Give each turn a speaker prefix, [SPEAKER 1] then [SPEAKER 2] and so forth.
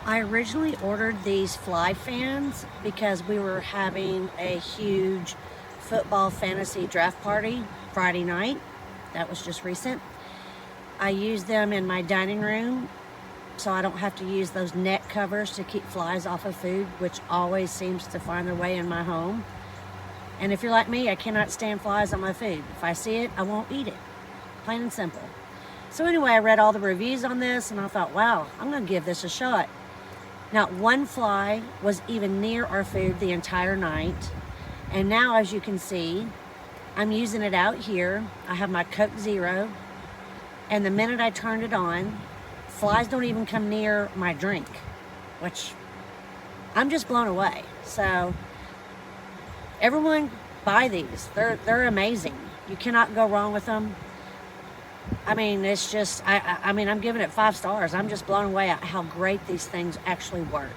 [SPEAKER 1] I originally ordered these fly fans because we were having a huge football fantasy draft party Friday night. That was just recent. I use them in my dining room so I don't have to use those net covers to keep flies off of food, which always seems to find their way in my home. And if you're like me, I cannot stand flies on my food. If I see it, I won't eat it. Plain and simple. So anyway, I read all the reviews on this and I thought, wow, I'm gonna give this a shot. Not one fly was even near our food the entire night. And now, as you can see, I'm using it out here. I have my Coke Zero, and the minute I turned it on, flies don't even come near my drink, which I'm just blown away. So everyone buy these. They're amazing. You cannot go wrong with them. I mean, it's just, I mean, I'm giving it 5 stars. I'm just blown away at how great these things actually work.